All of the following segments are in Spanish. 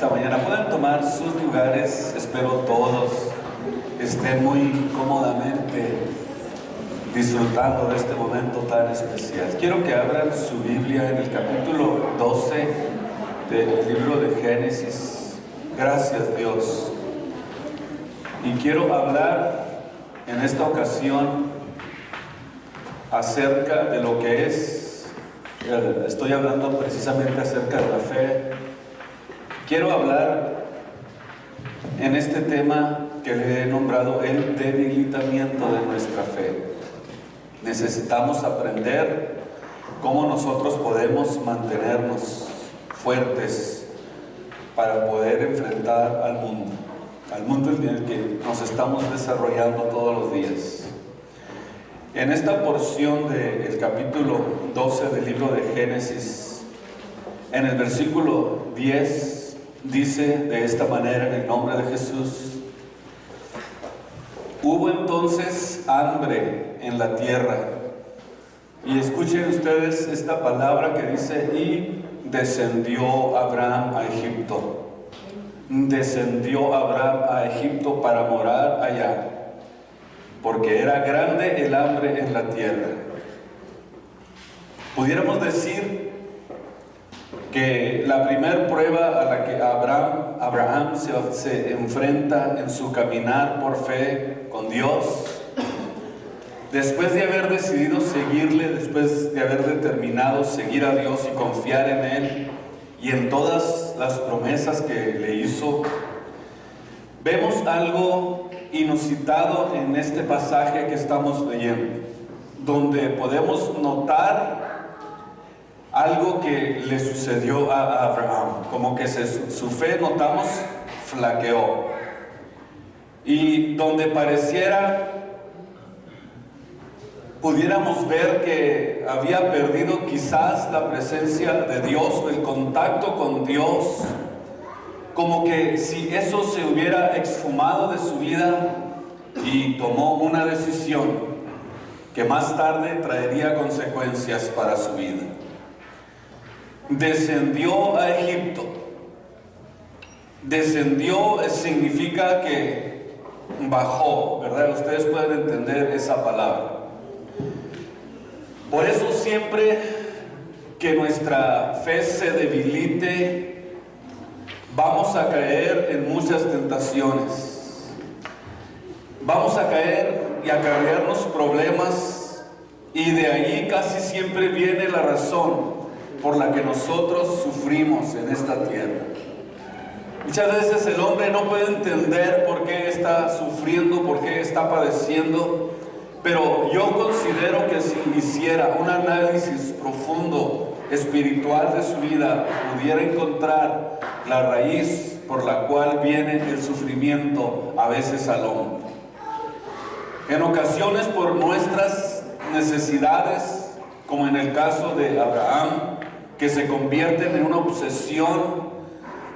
esta mañana. Pueden tomar sus lugares, espero todos estén muy cómodamente disfrutando de este momento tan especial. Quiero que abran su Biblia en el capítulo 12 del libro de Génesis. Gracias, Dios. Y quiero hablar en esta ocasión acerca de lo que estoy hablando precisamente acerca de la fe. Quiero hablar en este tema que le he nombrado el debilitamiento de nuestra fe. Necesitamos aprender cómo nosotros podemos mantenernos fuertes para poder enfrentar al mundo en el que nos estamos desarrollando todos los días. En esta porción del capítulo 12 del libro de Génesis, en el versículo 10, dice de esta manera, en el nombre de Jesús: hubo entonces hambre en la tierra. Y escuchen ustedes esta palabra que dice: y descendió Abraham a Egipto. Descendió Abraham a Egipto para morar allá, porque era grande el hambre en la tierra. Pudiéramos decir que la primera prueba a la que Abraham se enfrenta en su caminar por fe con Dios, después de haber decidido seguirle, después de haber determinado seguir a Dios y confiar en Él y en todas las promesas que le hizo, vemos algo inusitado en este pasaje que estamos leyendo, donde podemos notar algo que le sucedió a Abraham, como que su fe, notamos, flaqueó, y donde pudiéramos ver que había perdido quizás la presencia de Dios o el contacto con Dios, como que si eso se hubiera exfumado de su vida, y tomó una decisión que más tarde traería consecuencias para su vida. Descendió a Egipto. Descendió significa que bajó, ¿verdad? Ustedes pueden entender esa palabra. Por eso siempre que nuestra fe se debilite, vamos a caer en muchas tentaciones. Vamos a caer y a acarrearnos problemas, y de ahí casi siempre viene la razón por la que nosotros sufrimos en esta tierra. Muchas veces el hombre no puede entender por qué está sufriendo, por qué está padeciendo, pero yo considero que si hiciera un análisis profundo, espiritual de su vida, pudiera encontrar la raíz por la cual viene el sufrimiento a veces al hombre. En ocasiones por nuestras necesidades, como en el caso de Abraham, que se convierten en una obsesión,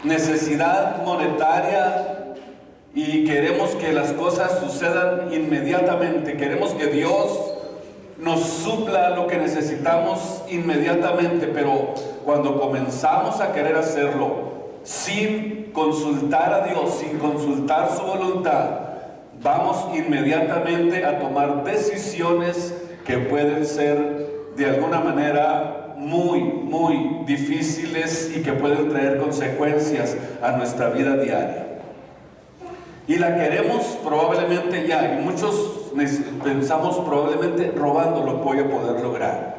necesidad monetaria, y queremos que las cosas sucedan inmediatamente. Queremos que Dios nos supla lo que necesitamos inmediatamente, pero cuando comenzamos a querer hacerlo sin consultar a Dios, sin consultar su voluntad, vamos inmediatamente a tomar decisiones que pueden ser de alguna manera muy difíciles y que pueden traer consecuencias a nuestra vida diaria. Y la queremos probablemente ya, y muchos pensamos probablemente robando lo voy a poder lograr.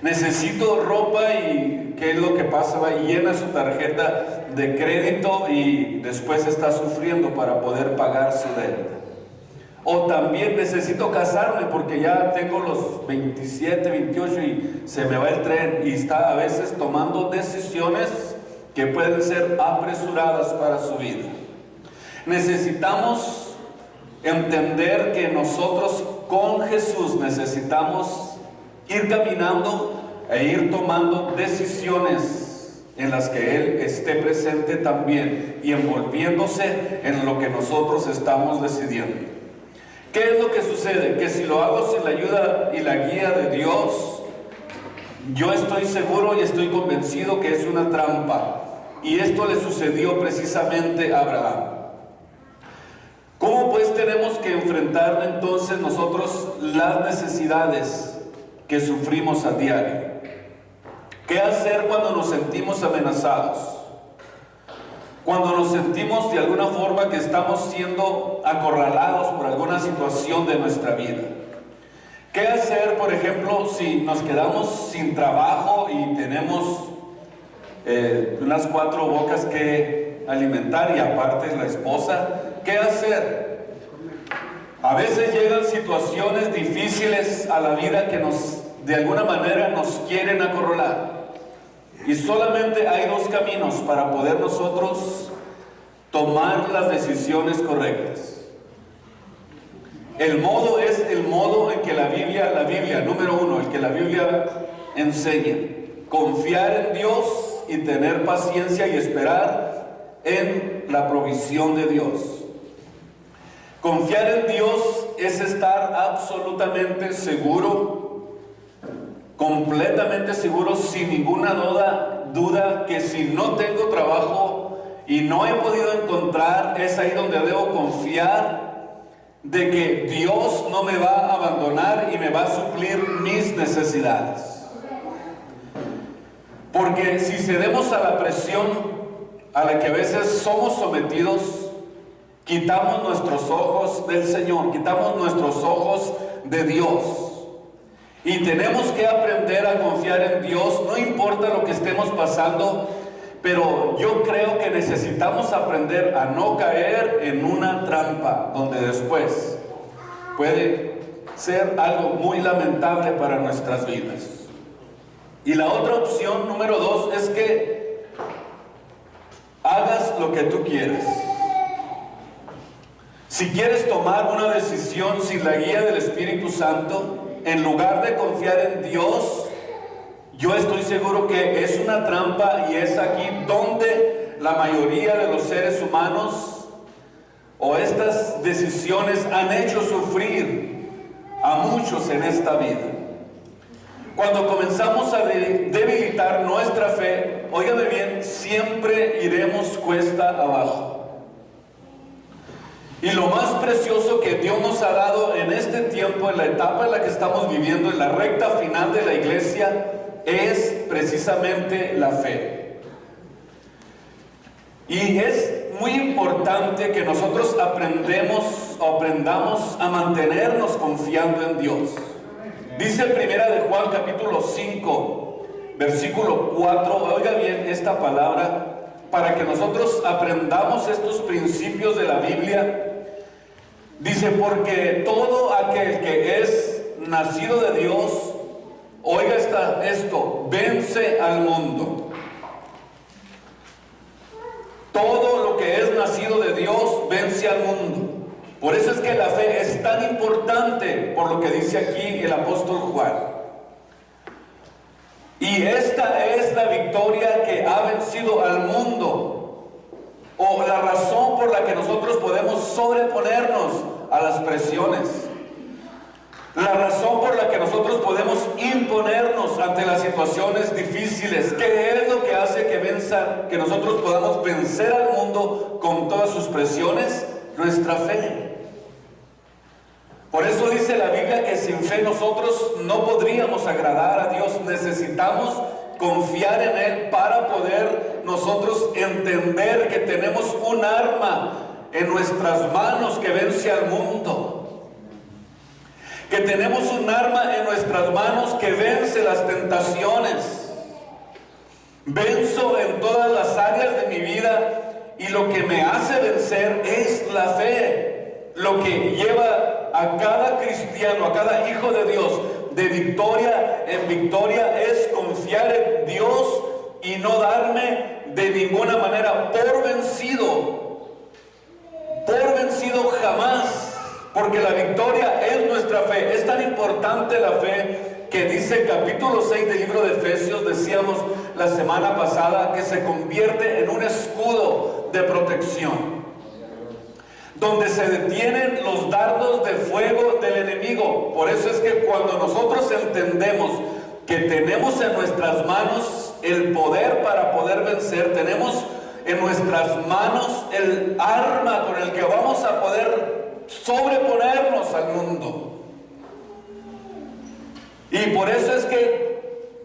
Necesito ropa, y ¿qué es lo que pasa? Va y llena su tarjeta de crédito y después está sufriendo para poder pagar su deuda. O también necesito casarme porque ya tengo los 27, 28 y se me va el tren, y está a veces tomando decisiones que pueden ser apresuradas para su vida. Necesitamos entender que nosotros con Jesús necesitamos ir caminando e ir tomando decisiones en las que Él esté presente también y envolviéndose en lo que nosotros estamos decidiendo. ¿Qué es lo que sucede? Que si lo hago sin la ayuda y la guía de Dios, yo estoy seguro y estoy convencido que es una trampa. Y esto le sucedió precisamente a Abraham. ¿Cómo pues tenemos que enfrentar entonces nosotros las necesidades que sufrimos a diario? ¿Qué hacer cuando nos sentimos amenazados? Cuando nos sentimos de alguna forma que estamos siendo acorralados por alguna situación de nuestra vida. ¿Qué hacer, por ejemplo, si nos quedamos sin trabajo y tenemos unas 4 bocas que alimentar y aparte la esposa? ¿Qué hacer? A veces llegan situaciones difíciles a la vida que de alguna manera nos quieren acorralar. Y solamente hay 2 caminos para poder nosotros tomar las decisiones correctas. El modo es el modo en que la Biblia, número 1, el que la Biblia enseña. Confiar en Dios y tener paciencia y esperar en la provisión de Dios. Confiar en Dios es estar absolutamente seguro, completamente seguro, sin ninguna duda que si no tengo trabajo y no he podido encontrar, es ahí donde debo confiar de que Dios no me va a abandonar y me va a suplir mis necesidades. Porque si cedemos a la presión a la que a veces somos sometidos, quitamos nuestros ojos del Señor, quitamos nuestros ojos de Dios. Y tenemos que aprender a confiar en Dios, no importa lo que estemos pasando, pero yo creo que necesitamos aprender a no caer en una trampa donde después puede ser algo muy lamentable para nuestras vidas. Y la otra opción, número 2, es que hagas lo que tú quieras. Si quieres tomar una decisión sin la guía del Espíritu Santo, en lugar de confiar en Dios, yo estoy seguro que es una trampa, y es aquí donde la mayoría de los seres humanos o estas decisiones han hecho sufrir a muchos en esta vida. Cuando comenzamos a debilitar nuestra fe, óigame bien, siempre iremos cuesta abajo. Y lo más precioso que Dios nos ha dado en este tiempo, en la etapa en la que estamos viviendo, en la recta final de la iglesia, es precisamente la fe. Y es muy importante que nosotros aprendamos a mantenernos confiando en Dios. Dice Primera de Juan capítulo 5, versículo 4, oiga bien esta palabra, para que nosotros aprendamos estos principios de la Biblia. Dice, porque todo aquel que es nacido de Dios, oiga esto, vence al mundo. Todo lo que es nacido de Dios vence al mundo. Por eso es que la fe es tan importante, por lo que dice aquí el apóstol Juan. Y esta es la victoria que ha vencido al mundo, o la razón por la que nosotros podemos sobreponernos a las presiones, la razón por la que nosotros podemos imponernos ante las situaciones difíciles. ¿Qué es lo que hace que nosotros podamos vencer al mundo con todas sus presiones? Nuestra fe. Por eso dice la Biblia que sin fe nosotros no podríamos agradar a Dios. Necesitamos confiar en Él para poder nosotros entender que tenemos un arma en nuestras manos que vence al mundo. Que tenemos un arma en nuestras manos que vence las tentaciones. Venzo en todas las áreas de mi vida, y lo que me hace vencer es la fe. Lo que lleva a cada cristiano, a cada hijo de Dios, de victoria en victoria, es confiar en Dios y no darme de ninguna manera por vencido. Por vencido jamás, porque la victoria es nuestra fe. Es tan importante la fe que dice el capítulo 6 del libro de Efesios, decíamos la semana pasada, que se convierte en un escudo de protección, donde se detienen los dardos de fuego del enemigo. Por eso es que cuando nosotros entendemos que tenemos en nuestras manos el poder para poder vencer, tenemos en nuestras manos el arma con el que vamos a poder sobreponernos al mundo. Y por eso es que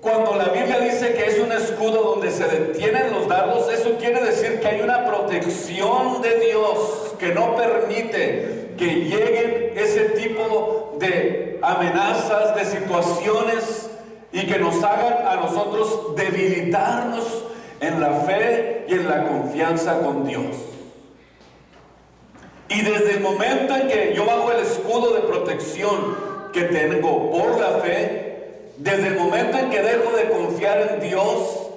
cuando la Biblia dice que es un escudo donde se detienen los dardos, eso quiere decir que hay una protección de Dios que no permite que lleguen ese tipo de amenazas, de situaciones, y que nos hagan a nosotros debilitarnos en la fe y en la confianza con Dios. Y desde el momento en que yo bajo el escudo de protección que tengo por la fe, desde el momento en que dejo de confiar en Dios,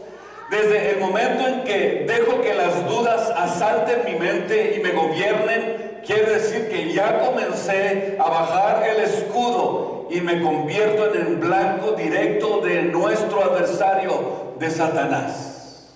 desde el momento en que dejo que las dudas asalten mi mente y me gobiernen, quiere decir que ya comencé a bajar el escudo y me convierto en el blanco directo de nuestro adversario, de Satanás.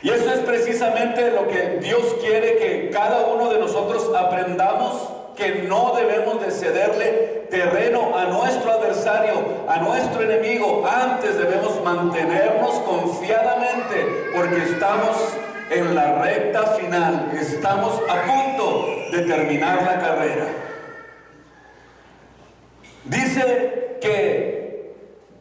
Y eso es precisamente lo que Dios quiere que cada uno de nosotros aprendamos, que no debemos de cederle terreno a nuestro adversario, a nuestro enemigo. Antes debemos mantenernos confiadamente, porque estamos en la recta final, estamos a punto de terminar la carrera. Dice que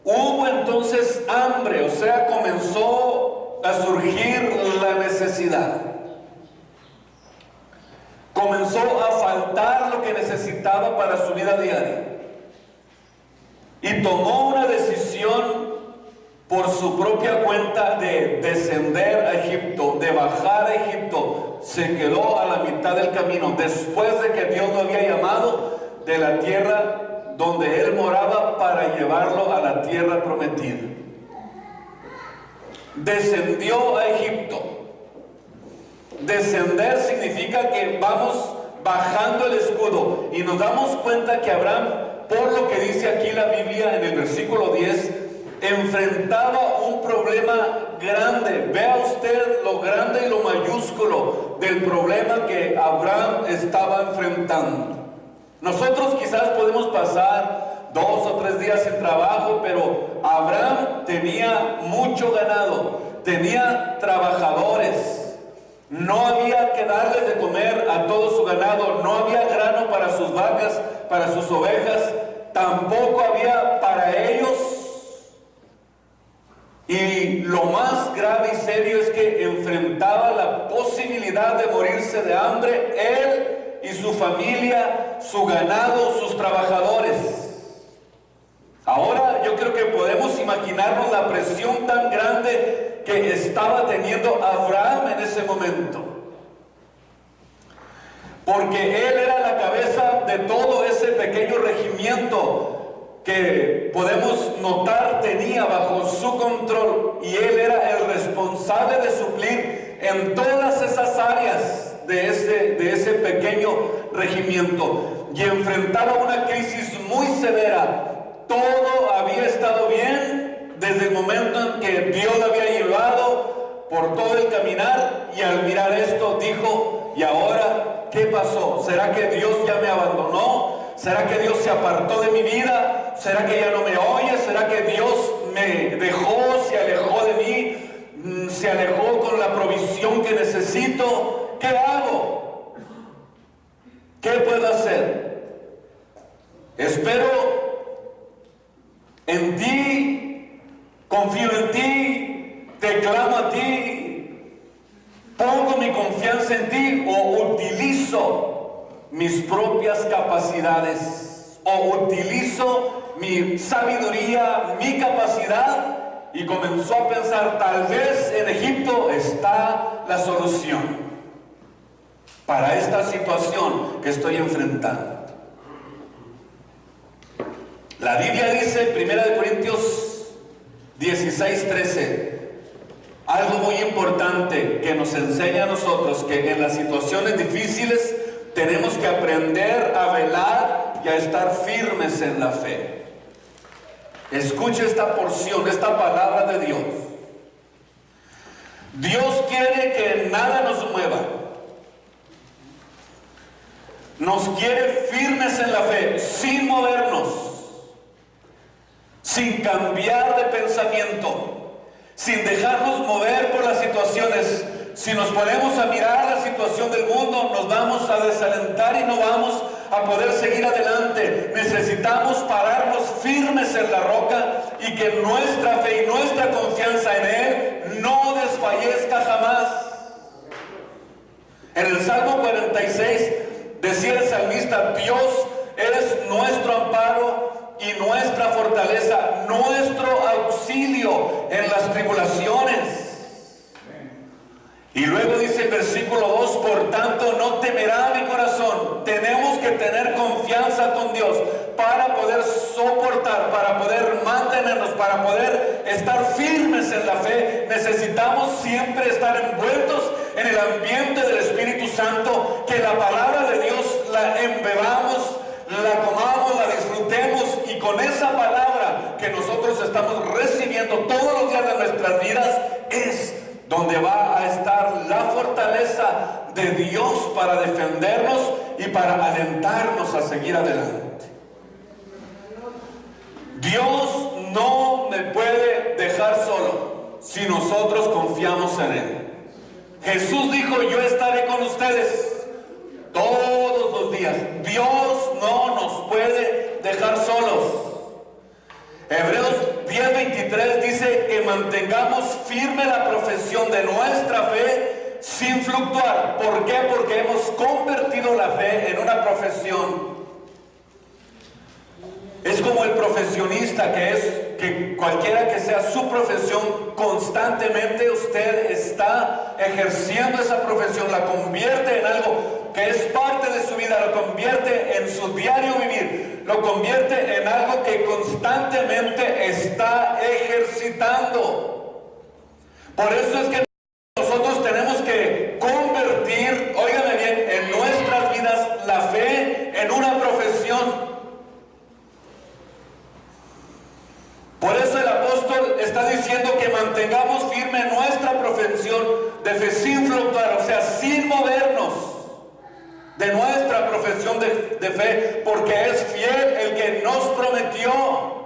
hubo entonces hambre, o sea, comenzó a surgir la necesidad. Comenzó a faltar lo que necesitaba para su vida diaria. Y tomó una decisión por su propia cuenta de descender a Egipto, de bajar a Egipto. Se quedó a la mitad del camino, después de que Dios lo había llamado de la tierra donde él moraba para llevarlo a la tierra prometida. Descendió a Egipto. Descender significa que vamos bajando el escudo, y nos damos cuenta que Abraham, por lo que dice aquí la Biblia en el versículo 10, enfrentaba un problema grande. Vea usted lo grande y lo mayúsculo del problema que Abraham estaba enfrentando. Nosotros quizás podemos pasar 2 o 3 días sin trabajo, pero Abraham tenía mucho ganado, tenía trabajadores. No había que darles de comer a todo su ganado, no había grano para sus vacas, para sus ovejas, tampoco había para ellos. Y lo más grave y serio es que enfrentaba la posibilidad de morirse de hambre, él y su familia, su ganado, sus trabajadores. Ahora yo creo que podemos imaginarnos la presión tan grande que estaba teniendo Abraham en ese momento, porque él era la cabeza de todo ese pequeño regimiento que podemos notar tenía bajo su control, y él era el responsable de suplir en todas esas áreas de ese pequeño regimiento, y enfrentaba una crisis muy severa. Todo había estado bien desde el momento en que Dios lo había llevado por todo el caminar, y al mirar esto dijo: ¿y ahora qué pasó? ¿Será que Dios ya me abandonó? ¿Será que Dios se apartó de mi vida? ¿Será que ya no me oye? ¿Será que Dios me dejó, se alejó de mí, se alejó con la provisión que necesito? ¿Qué hago? ¿Qué puedo hacer? Espero en ti, confío en ti, te clamo a ti, pongo mi confianza en ti, o utilizo mis propias capacidades, o utilizo mi sabiduría, mi capacidad. Y comenzó a pensar: tal vez en Egipto está la solución para esta situación que estoy enfrentando. La Biblia dice, 1 Corintios 16:13, algo muy importante que nos enseña a nosotros, que en las situaciones difíciles tenemos que aprender a velar y a estar firmes en la fe. Escuche esta porción, esta palabra de Dios. Dios quiere que nada nos mueva. Nos quiere firmes en la fe, sin movernos, sin cambiar de pensamiento, sin dejarnos mover por las situaciones. si nos ponemos a mirar la situación del mundo, nos vamos a desalentar y no vamos a poder seguir adelante. Necesitamos pararnos firmes en la roca y que nuestra fe y nuestra confianza en Él no desfallezca jamás. En el Salmo 46 decía el salmista: Dios es nuestro amparo y nuestra fortaleza, nuestro auxilio en las tribulaciones. Y luego dice el versículo 2: por tanto no temerá mi corazón. Tenemos que tener confianza con Dios para poder soportar, para poder mantenernos, para poder estar firmes en la fe. Necesitamos siempre estar envueltos en el ambiente del Espíritu Santo, que la palabra de Dios la embebamos, la comamos, la disfrutemos, y con esa palabra que nosotros estamos recibiendo todos los días de nuestras vidas es donde va a estar la fortaleza de Dios para defendernos y para alentarnos a seguir adelante. Dios no me puede dejar solo si nosotros confiamos en Él. Jesús dijo: yo estaré con ustedes todos los días. Dios no nos puede dejar solos. Hebreos 10:23 dice que mantengamos firme la profesión de nuestra fe sin fluctuar. ¿Por qué? Porque hemos convertido la fe en una profesión. Es como el profesionista, que cualquiera que sea su profesión, constantemente usted está ejerciendo esa profesión, la convierte en algo que es parte de su vida, lo convierte en su diario vivir, lo convierte en algo que constantemente está ejercitando. Por eso es que nosotros tenemos que convertir, óigame bien, en nuestras vidas la fe en una profesión. Por eso el apóstol está diciendo que mantengamos firme nuestra profesión de fe sin fluctuar, o sea, sin movernos de nuestra profesión de fe, porque es fiel el que nos prometió.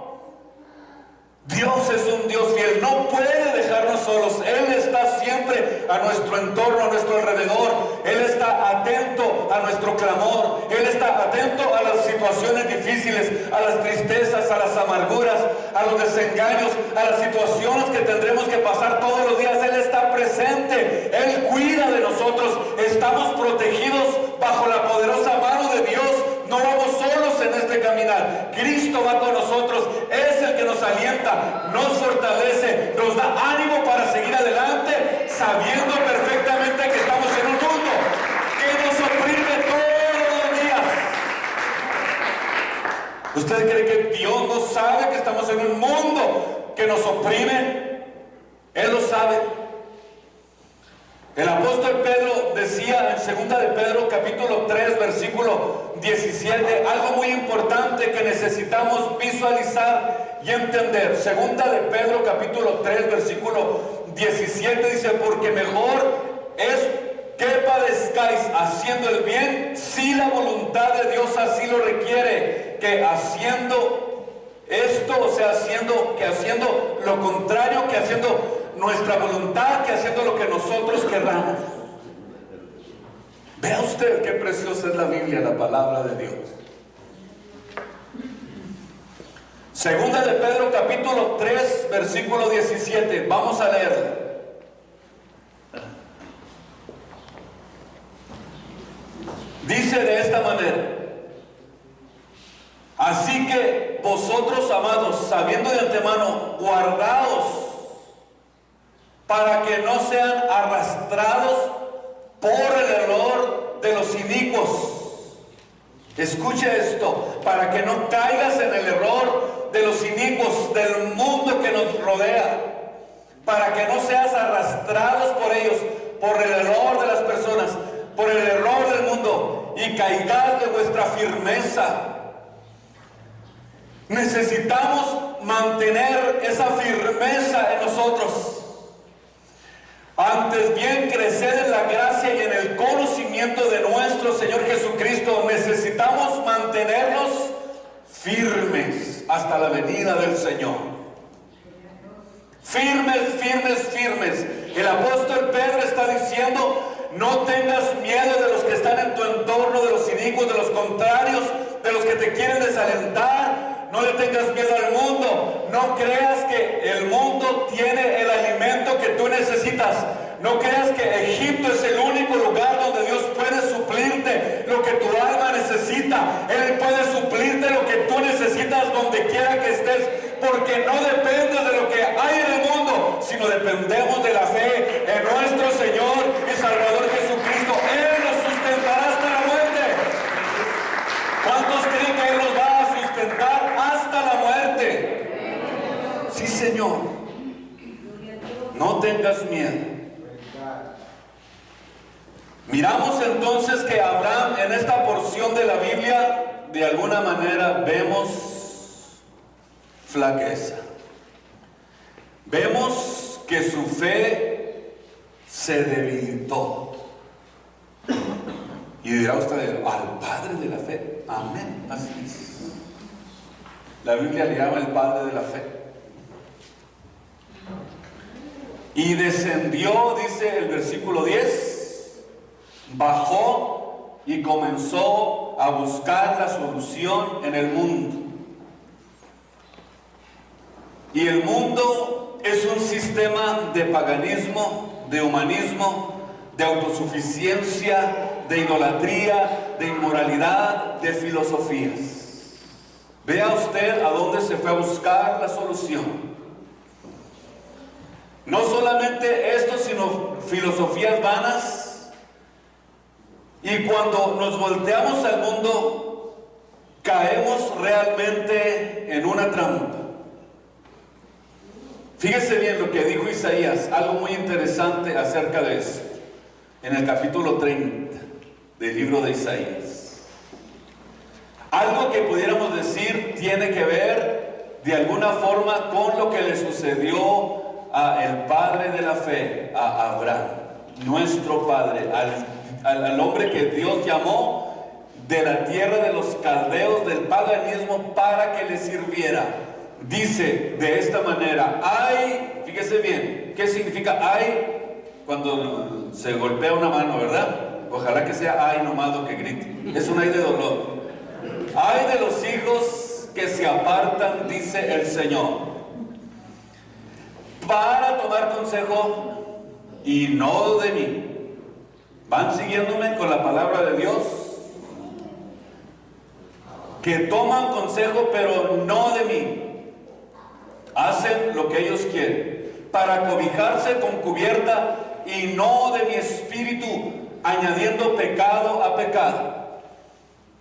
Dios es un Dios fiel, no puede dejarnos solos. Él está siempre a nuestro entorno, a nuestro alrededor. Él está atento a nuestro clamor. Él está atento a las situaciones difíciles, a las tristezas, a las amarguras, a los desengaños, a las situaciones que tendremos que pasar todos los días. Él está presente, Él cuida de nosotros. Estamos protegidos bajo la poderosa mano de Dios. No vamos solos en este caminar. Cristo va con nosotros, es el que nos alienta, nos fortalece, nos da ánimo para seguir adelante, sabiendo perfectamente que estamos en un mundo que nos oprime todos los días. ¿Usted cree que Dios no sabe que estamos en un mundo que nos oprime? Él lo sabe. El apóstol Pedro decía en 2 de Pedro capítulo 3 versículo 17 algo muy importante que necesitamos visualizar y entender. 2 de Pedro capítulo 3 versículo 17 dice: porque mejor es que padezcáis haciendo el bien, si la voluntad de Dios así lo requiere, que haciendo esto, o sea, haciendo lo contrario, que haciendo nuestra voluntad, que haciendo lo que nosotros querramos. Vea usted qué preciosa es la Biblia, la palabra de Dios. 2 de Pedro capítulo 3 versículo 17, vamos a leerlo. Dice de esta manera: así que vosotros, amados, sabiendo de antemano, guardaos para que no sean arrastrados por el error de los inicuos. Escucha esto: para que no caigas en el error de los inicuos del mundo que nos rodea, para que no seas arrastrados por ellos, por el error de las personas, por el error del mundo, y caigáis de vuestra firmeza. Necesitamos mantener esa firmeza en nosotros. Antes bien, crecer en la gracia y en el conocimiento de nuestro Señor Jesucristo. Necesitamos mantenernos firmes hasta la venida del Señor. Firmes, firmes, firmes. El apóstol Pedro está diciendo: no tengas miedo de los que están en tu entorno, de los inicuos, de los contrarios, de los que te quieren desalentar. No le tengas miedo al mundo. No creas que el mundo tiene el alimento que tú necesitas. No creas que Egipto es el único lugar donde Dios puede suplirte lo que tu alma necesita. Él puede suplirte lo que tú necesitas donde quiera que estés, porque no dependes de lo que hay en el mundo, sino dependemos de la fe en nuestro Señor y Salvador Jesucristo. Él nos sustentará hasta la muerte. ¿Cuántos creen que Él nos va a sustentar hasta la muerte? Sí, Señor. No tengas miedo. Miramos entonces que Abraham, en esta porción de la Biblia, de alguna manera vemos flaqueza. Vemos que su fe se debilitó. Y dirá usted: al padre de la fe. Amén, así es. La Biblia le llama el padre de la fe. Y descendió, dice el versículo 10, bajó y comenzó a buscar la solución en el mundo. Y el mundo es un sistema de paganismo, de humanismo, de autosuficiencia, de idolatría, de inmoralidad, de filosofías. Vea usted a dónde se fue a buscar la solución. No solamente esto, sino filosofías vanas. Y cuando nos volteamos al mundo, caemos realmente en una trampa. Fíjese bien lo que dijo Isaías, algo muy interesante acerca de eso, en el capítulo 30 del libro de Isaías. Algo que pudiéramos decir tiene que ver de alguna forma con lo que le sucedió al padre de la fe, a Abraham, nuestro padre, al hombre que Dios llamó de la tierra de los caldeos, del paganismo, para que le sirviera. Dice de esta manera: ay, fíjese bien, ¿qué significa ay? Cuando se golpea una mano, ¿verdad? Ojalá que sea ay nomás lo que grite. Es un ay de dolor. Ay de los hijos que se apartan, dice el Señor, para tomar consejo y no de mí. ¿Van siguiéndome con la palabra de Dios? Que toman consejo pero no de mí. Hacen lo que ellos quieren, para cobijarse con cubierta y no de mi espíritu, añadiendo pecado a pecado.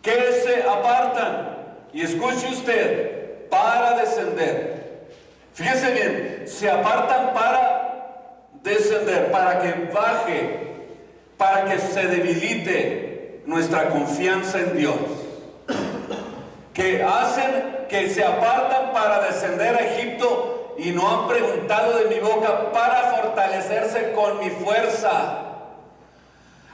Que se apartan, y escuche usted, para descender. Fíjese bien, se apartan para descender, para que baje, para que se debilite nuestra confianza en Dios. Que hacen, que se apartan para descender a Egipto y no han preguntado de mi boca, para fortalecerse con mi fuerza.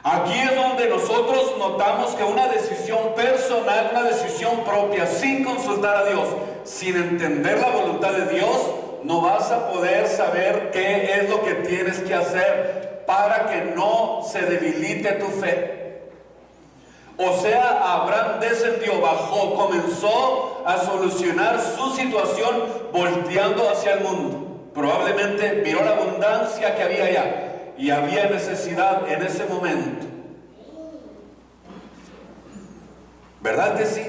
Aquí es donde nosotros notamos que una decisión personal, una decisión propia, sin consultar a Dios, sin entender la voluntad de Dios, no vas a poder saber qué es lo que tienes que hacer para que no se debilite tu fe. O sea, Abraham descendió, bajó, comenzó a solucionar su situación volteando hacia el mundo. Probablemente miró la abundancia que había allá y había necesidad en ese momento. ¿Verdad que sí?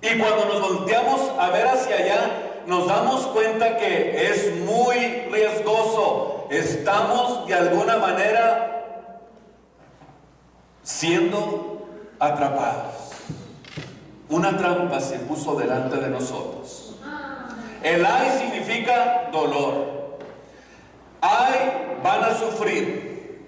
Y cuando nos volteamos a ver hacia allá, nos damos cuenta que es muy riesgoso. Estamos de alguna manera siendo atrapados. Una trampa se puso delante de nosotros. El ay significa dolor. Ay, van a sufrir.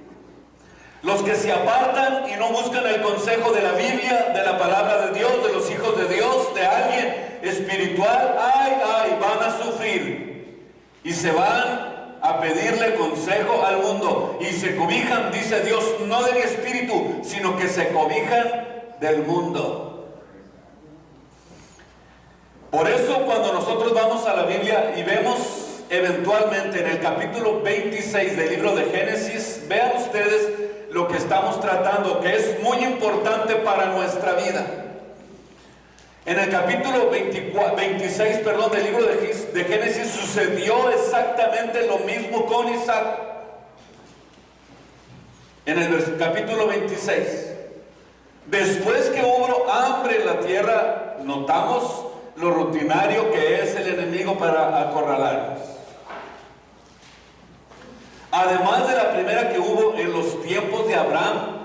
Los que se apartan y no buscan el consejo de la Biblia, de la palabra de Dios, de los hijos de Dios, de alguien espiritual, ay, van a sufrir. Y se van a pedirle consejo al mundo. Y se cobijan, dice Dios, no de mi espíritu, sino que se cobijan del mundo. Por eso cuando nosotros vamos a la Biblia y vemos eventualmente en el capítulo 26 del libro de Génesis. Vean ustedes lo que estamos tratando, que es muy importante para nuestra vida. En el capítulo 26 del libro de Génesis sucedió exactamente lo mismo con Isaac. En el capítulo 26, después que hubo hambre en la tierra, notamos lo rutinario que es el enemigo para acorralarnos. Además de la primera que hubo en los tiempos de Abraham,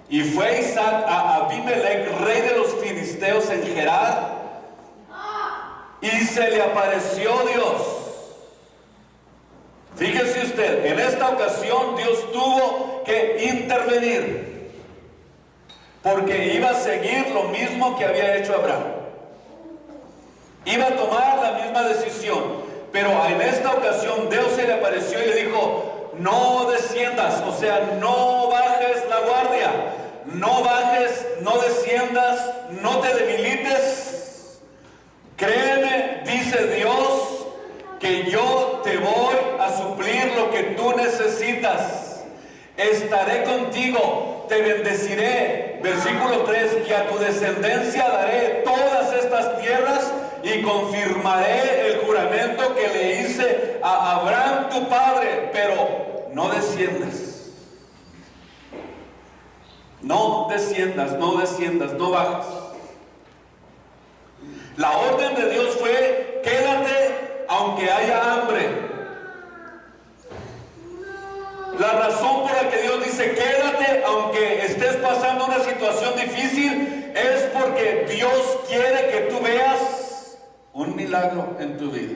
y fue Isaac a Abimelech, rey de los filisteos en Gerar, y se le apareció Dios. Fíjese usted, en esta ocasión Dios tuvo que intervenir, porque iba a seguir lo mismo que había hecho Abraham. Iba a tomar la misma decisión, pero en esta ocasión Dios se le apareció y le dijo: no desciendas, o sea, no bajes la guardia, no bajes, no desciendas, no te debilites. Créeme, dice Dios, que yo te voy a suplir lo que tú necesitas. Estaré contigo, te bendeciré. Versículo 3, que a tu descendencia daré todas estas tierras y confirmaré el juramento que le hice a Abraham tu padre, pero no desciendas. No desciendas, no desciendas, no bajes. La orden de Dios fue: quédate aunque haya hambre. La razón por la que Dios dice quédate aunque estés pasando una situación difícil es porque Dios quiere que tú veas un milagro en tu vida.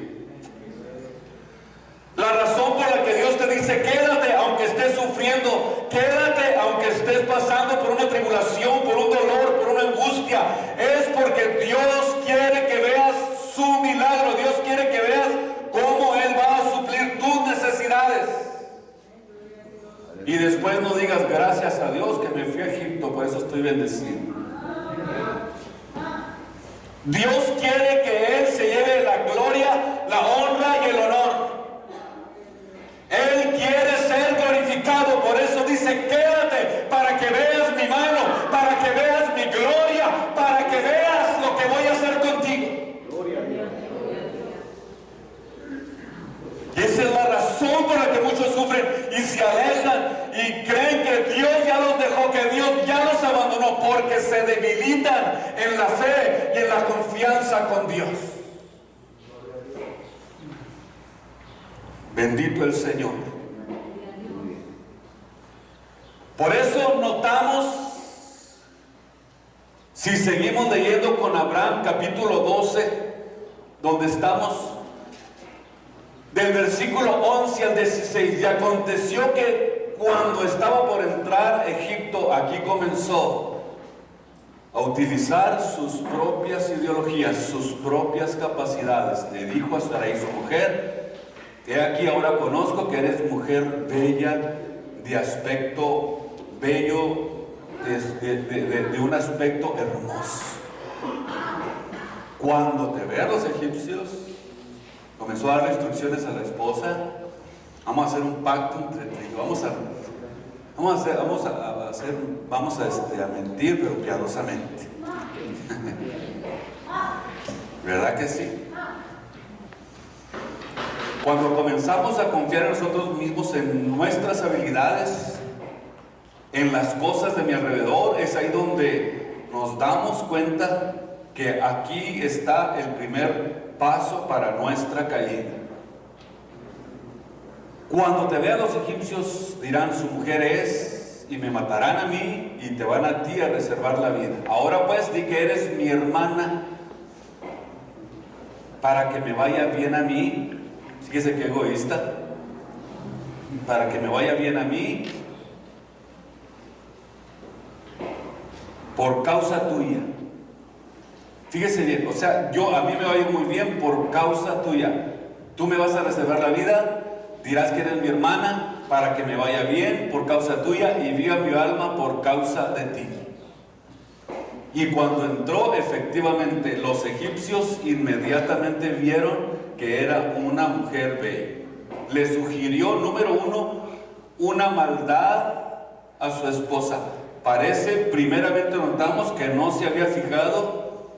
La razón por la que Dios te dice quédate aunque estés sufriendo, quédate aunque estés pasando por una tribulación, por un dolor, por una angustia, es porque Dios quiere que veas su milagro. Dios quiere que veas cómo Él va a suplir tus necesidades. Y después no digas: gracias a Dios que me fui a Egipto, por eso estoy bendecido. Dios quiere que Él se lleve la gloria, la honra y el honor. Él quiere ser glorificado, por eso dice quédate para que veas mi mano, para que veas mi gloria, para que veas lo que voy a hacer contigo. Y esa es la razón por la que muchos sufren y se alejan y creen que Dios ya los dejó, que Dios ya los abandonó, porque se debilitan en la fe y en la confianza con Dios. Bendito el Señor. Por eso notamos, si seguimos leyendo con Abraham, capítulo 12, donde estamos, del versículo 11 al 16, y aconteció que cuando estaba por entrar a Egipto, aquí comenzó a utilizar sus propias ideologías, sus propias capacidades. Le dijo a Sarai, su mujer: he aquí, ahora conozco que eres mujer bella, de aspecto bello, de un aspecto hermoso. Cuando te vean los egipcios, comenzó a darle instrucciones a la esposa: vamos a hacer un pacto entre tú y yo, vamos a mentir, pero piadosamente. ¿Verdad que sí? Cuando comenzamos a confiar en nosotros mismos, en nuestras habilidades, en las cosas de mi alrededor, es ahí donde nos damos cuenta que aquí está el primer paso para nuestra caída. Cuando te vean los egipcios, dirán: su mujer es, y me matarán a mí, y te van a ti a reservar la vida. Ahora pues, di que eres mi hermana, para que me vaya bien a mí. Fíjese qué egoísta. Para que me vaya bien a mí, por causa tuya. Fíjese bien, o sea, a mí me va a ir muy bien por causa tuya. Tú me vas a reservar la vida, dirás que eres mi hermana, para que me vaya bien por causa tuya y viva mi alma por causa de ti. Y cuando entró, efectivamente, los egipcios inmediatamente vieron que era una mujer bella. Le sugirió, número uno, una maldad a su esposa. Parece, primeramente notamos que no se había fijado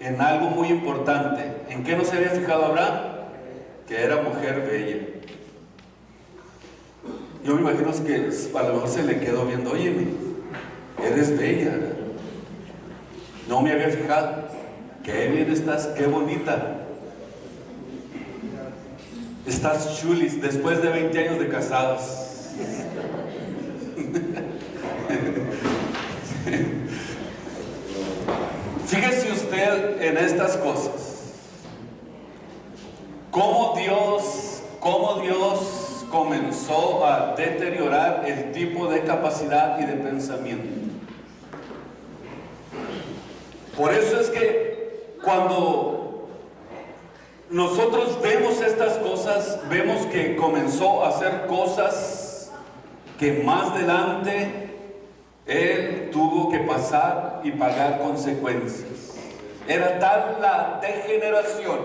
en algo muy importante. ¿En qué no se había fijado Abraham? Que era mujer bella. Yo me imagino que a lo mejor se le quedó viendo, oye, eres bella, ¿verdad? No me había fijado. Qué bien estás, qué bonita. Estás chulis después de 20 años de casados. Fíjese usted en estas cosas. Cómo Dios comenzó a deteriorar el tipo de capacidad y de pensamiento. Por eso es que cuando nosotros vemos estas cosas, vemos que comenzó a hacer cosas que más adelante él tuvo que pasar y pagar consecuencias. Era tal la degeneración,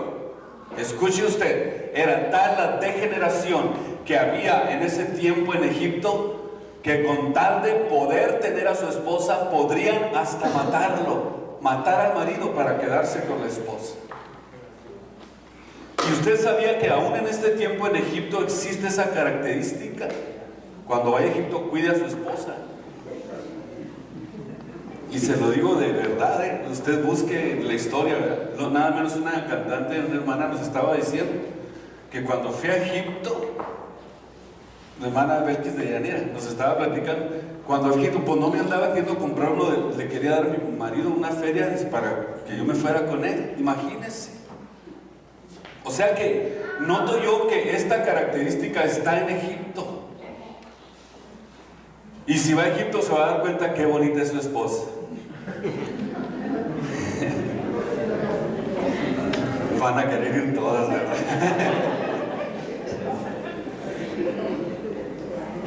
escuche usted, era tal la degeneración que había en ese tiempo en Egipto, que con tal de poder tener a su esposa, podrían hasta matar al marido para quedarse con la esposa. ¿Y usted sabía que aún en este tiempo en Egipto existe esa característica? Cuando vaya a Egipto, cuide a su esposa. Y se lo digo de verdad, usted busque la historia, no, nada menos una cantante, una hermana nos estaba diciendo que cuando fui a Egipto, la hermana Belkis de Llanera nos estaba platicando, cuando fui a Egipto, pues no me andaba queriendo comprar uno, le quería dar a mi marido una feria para que yo me fuera con él, imagínense. O sea que noto yo que esta característica está en Egipto. Y si va a Egipto se va a dar cuenta qué bonita es su esposa. Van a querer ir todas, ¿verdad?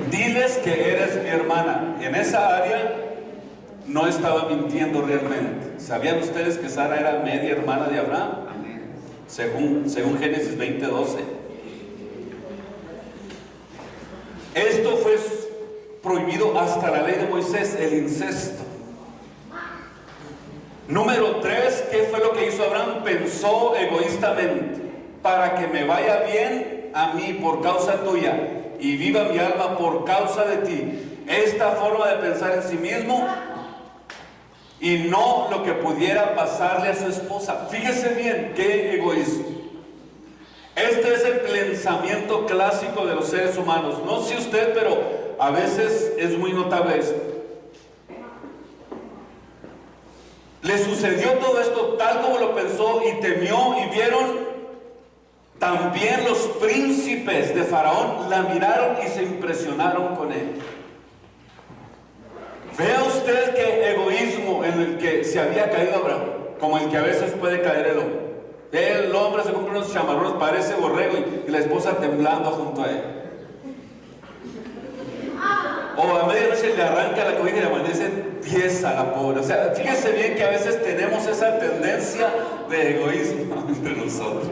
Diles que eres mi hermana. En esa área no estaba mintiendo realmente. ¿Sabían ustedes que Sara era media hermana de Abraham? Según Génesis 20:12. Esto fue prohibido hasta la ley de Moisés, el incesto. Número 3, ¿qué fue lo que hizo Abraham? Pensó egoístamente: para que me vaya bien a mí por causa tuya y viva mi alma por causa de ti. Esta forma de pensar en sí mismo y no lo que pudiera pasarle a su esposa. Fíjese bien, qué egoísmo. Este es el pensamiento clásico de los seres humanos. No sé usted, pero a veces es muy notable esto. Le sucedió todo esto tal como lo pensó y temió, y vieron también los príncipes de Faraón, la miraron y se impresionaron con él. Vea usted qué egoísmo en el que se había caído Abraham, como el que a veces puede caer el hombre. El hombre se compra unos chamarrones, parece borrego, y la esposa temblando junto a él. O a medianoche le arranca la cobija y le amanece tiesa la pobre. O sea, fíjese bien que a veces tenemos esa tendencia de egoísmo entre nosotros.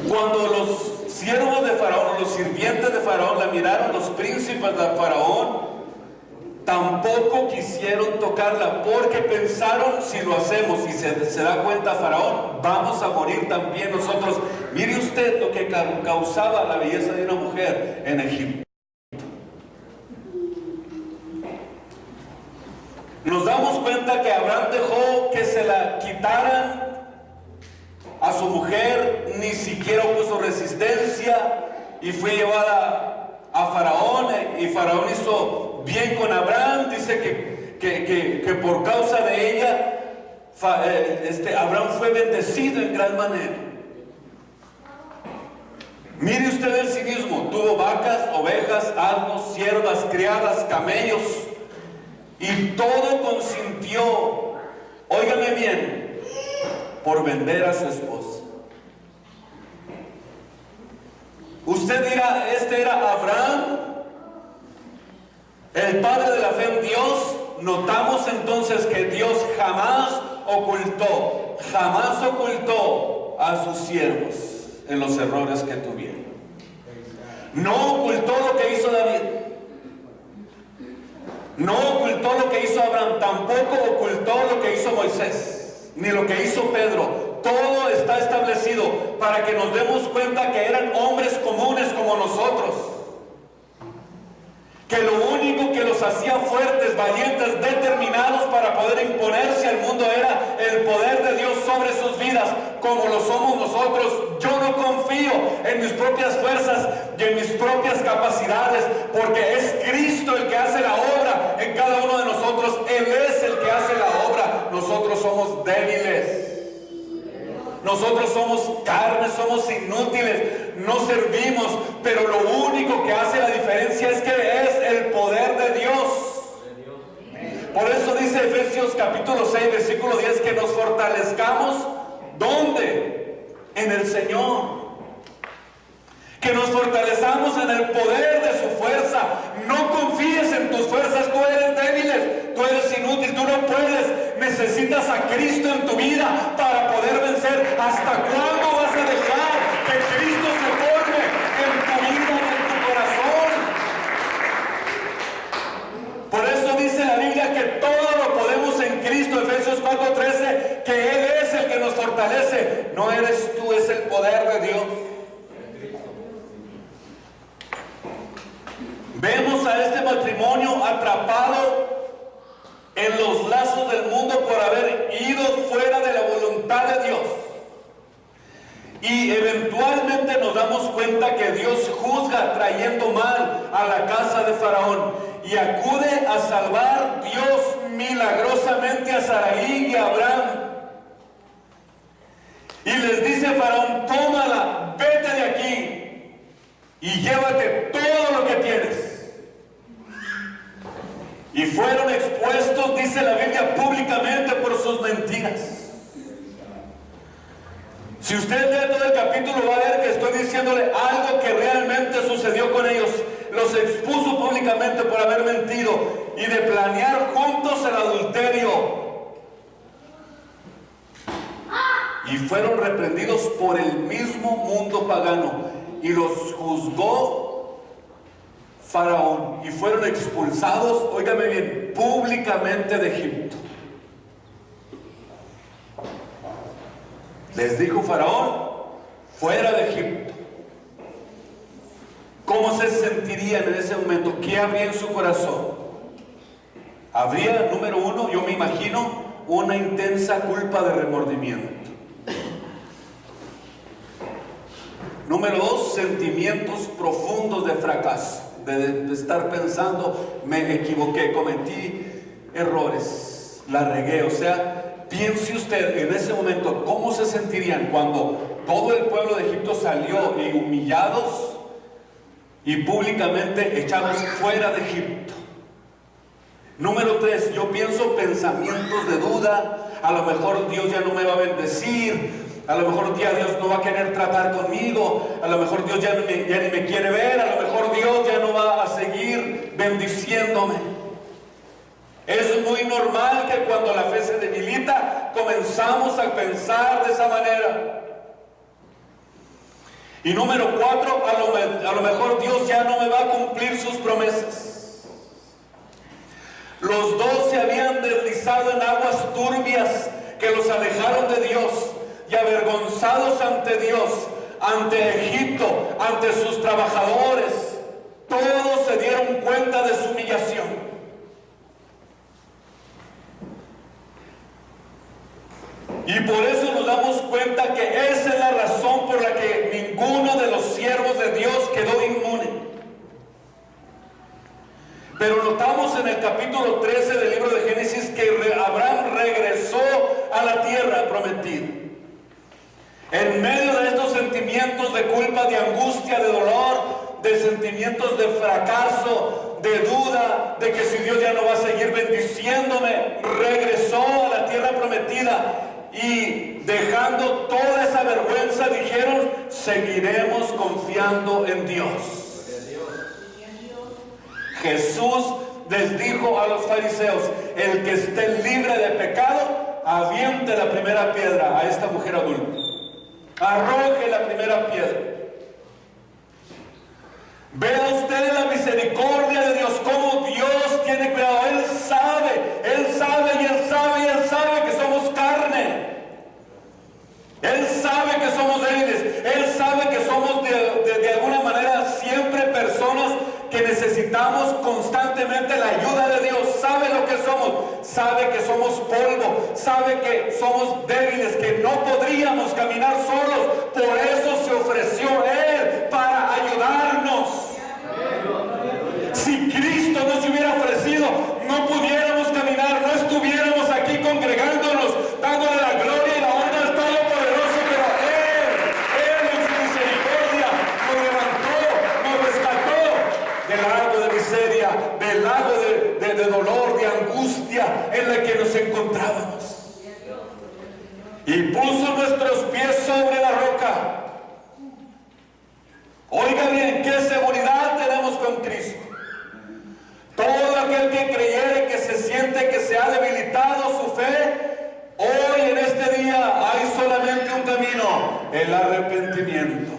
Cuando los siervos de Faraón, los sirvientes de Faraón la miraron, los príncipes de Faraón tampoco quisieron tocarla, porque pensaron: si lo hacemos y se da cuenta Faraón, vamos a morir también nosotros. Mire usted lo que causaba la belleza de una mujer en Egipto. Nos damos cuenta que Abraham dejó que se la quitaran a su mujer, ni siquiera puso resistencia, y fue llevada a Faraón, y Faraón hizo bien con Abraham. Dice que por causa de ella Abraham fue bendecido en gran manera. Mire usted el cinismo: tuvo vacas, ovejas, asnos, siervas, criadas, camellos, y todo consintió, óigame bien, por vender a su esposa. Usted dirá: este era Abraham, El padre de la fe en Dios, notamos entonces que Dios jamás ocultó a sus siervos en los errores que tuvieron. No ocultó lo que hizo David, no ocultó lo que hizo Abraham, tampoco ocultó lo que hizo Moisés, ni lo que hizo Pedro. Todo está establecido para que nos demos cuenta que eran hombres comunes como nosotros, que lo único que los hacía fuertes, valientes, determinados para poder imponerse al mundo era el poder de Dios sobre sus vidas, como lo somos nosotros. Yo no confío en mis propias fuerzas y en mis propias capacidades, porque es Cristo el que hace la obra en cada uno de nosotros. Él es el que hace la obra. Nosotros somos débiles. Nosotros somos carne, somos inútiles, no servimos, pero lo único que hace la diferencia es que es el poder de Dios. Por eso dice Efesios capítulo 6, versículo 10, que nos fortalezcamos, ¿dónde? En el Señor. Que nos fortalezamos en el poder de su fuerza. No confíes en tus fuerzas, tú eres débil, tú eres inútil, tú no puedes. Necesitas a Cristo en tu vida para poder vencer. ¿Hasta cuándo vas a dejar que Cristo se forme en tu vida y en tu corazón? Por eso dice la Biblia que todo lo podemos en Cristo, Efesios 4:13, que Él es el que nos fortalece. No eres tú, es el poder de Dios. Vemos a este matrimonio atrapado en los lazos del mundo por haber ido fuera de la voluntad de Dios. Y eventualmente nos damos cuenta que Dios juzga trayendo mal a la casa de Faraón. Y acude a salvar Dios milagrosamente a Sarai y a Abraham. Y les dice Faraón: tómala, vete de aquí y llévate todo lo que tienes. Y fueron expuestos, dice la Biblia, públicamente por sus mentiras. Si usted lee todo el capítulo va a ver que estoy diciéndole algo que realmente sucedió con ellos. Los expuso públicamente por haber mentido y de planear juntos el adulterio. Y fueron reprendidos por el mismo mundo pagano y los juzgó Faraón y fueron expulsados, óigame bien, públicamente de Egipto. Les dijo Faraón: fuera de Egipto. ¿Cómo se sentirían en ese momento? ¿Qué habría en su corazón? Habría, número uno, yo me imagino, una intensa culpa de remordimiento. Número dos, sentimientos profundos de fracaso. De estar pensando: me equivoqué, cometí errores, la regué. O sea, piense usted en ese momento cómo se sentirían cuando todo el pueblo de Egipto salió y humillados y públicamente echados fuera de Egipto. Número tres, yo pienso pensamientos de duda. A lo mejor Dios ya no me va a bendecir. A lo mejor Dios no va a querer tratar conmigo. A lo mejor Dios ya ni me quiere ver. A lo mejor Dios ya no va a seguir bendiciéndome. Es muy normal que cuando la fe se debilita comenzamos a pensar de esa manera. Y número cuatro, a lo mejor Dios ya no me va a cumplir sus promesas. Los dos se habían deslizado en aguas turbias que los alejaron de Dios. Y avergonzados ante Dios, ante Egipto, ante sus trabajadores, todos se dieron cuenta de su humillación. Y por eso nos damos cuenta que esa es la razón por la que ninguno de los siervos de Dios quedó inmune. Pero notamos en el capítulo 13 del libro de Génesis que Abraham regresó a la tierra prometida. En medio de estos sentimientos de culpa, de angustia, de dolor, de sentimientos de fracaso, de duda, de que si Dios ya no va a seguir bendiciéndome, regresó a la tierra prometida y dejando toda esa vergüenza dijeron: seguiremos confiando en Dios. Jesús les dijo a los fariseos: el que esté libre de pecado, aviente la primera piedra a esta mujer adulta. Arroje la primera piedra. Vea usted la misericordia de Dios, cómo Dios tiene cuidado. Él sabe que somos carne. Él sabe que somos débiles. Él sabe que somos de alguna manera siempre personas que necesitamos constantemente la ayuda de Dios. Sabe lo que somos. Sabe que somos polvo. Sabe que somos débiles, que no podríamos caminar solos. Por eso se ofreció Él para ayudarnos. Si Cristo no se hubiera ofrecido, no pudiéramos caminar, no estuviéramos aquí congregándonos, dándole la gloria y la honra al Todopoderoso. Pero Él en su misericordia nos levantó, nos rescató del lago de miseria, del lago de dolor, de angustia en la que nos encontrábamos. Y puso nuestros pies sobre la roca. Oiga bien, ¿qué seguridad tenemos con Cristo? Todo aquel que creyere, que se siente que se ha debilitado su fe, hoy en este día hay solamente un camino: el arrepentimiento.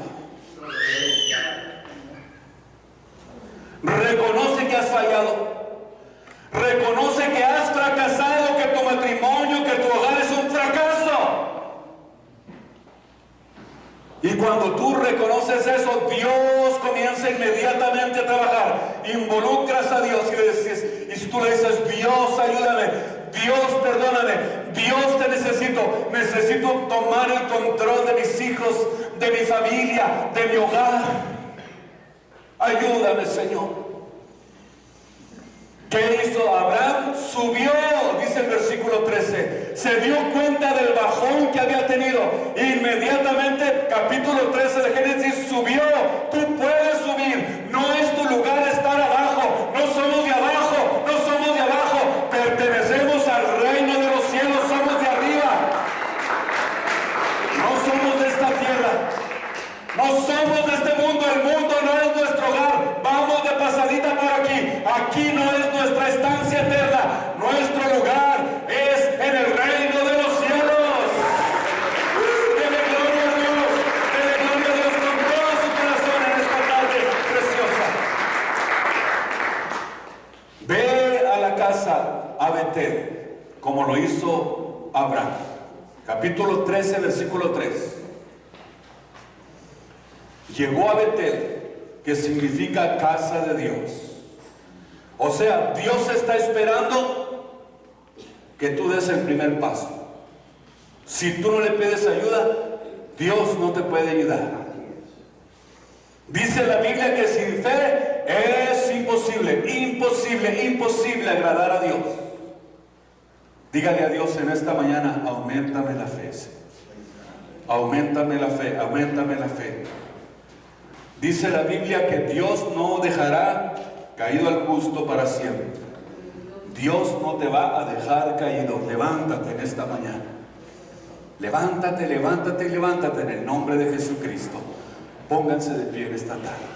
Reconoce que has fallado. Reconoce que has fracasado, que tu matrimonio, que tu hogar es un fracaso. Y cuando tú reconoces eso, Dios comienza inmediatamente a trabajar. Involucras a Dios y le dices, y si tú le dices: Dios, ayúdame, Dios, perdóname, Dios, te necesito tomar el control de mis hijos, de mi familia, de mi hogar. Ayúdame, Señor. ¿Qué hizo Abraham? Subió, dice el versículo 13. Se dio cuenta del bajón que había tenido. Inmediatamente, capítulo 13 de Génesis, subió. Tú puedes subir. No es tu lugar estar abajo. No somos de abajo. No somos de abajo. Pertenecemos al reino de los cielos. Somos de arriba. No somos de esta tierra. No somos de este mundo. El mundo no es nuestro hogar. Vamos de pasadita por aquí. Aquí no es nuestra estancia eterna. Nuestro lugar es en el reino de los cielos. Dele gloria a Dios. Dele gloria a Dios con todo su corazón en esta tarde preciosa. Ve a la casa, a Betel, como lo hizo Abraham. Capítulo 13, versículo 3. Llegó a Betel, que significa casa de Dios. O sea, Dios está esperando que tú des el primer paso. Si tú no le pides ayuda, Dios no te puede ayudar. Dice la Biblia que sin fe es imposible agradar a Dios. Dígale a Dios en esta mañana: auméntame la fe. Auméntame la fe, auméntame la fe. Dice la Biblia que Dios no dejará caído al justo para siempre. Dios no te va a dejar caído. Levántate en esta mañana. Levántate, levántate, levántate en el nombre de Jesucristo. Pónganse de pie en esta tarde.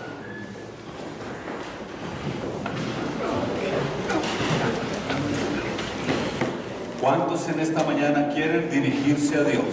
¿Cuántos en esta mañana quieren dirigirse a Dios?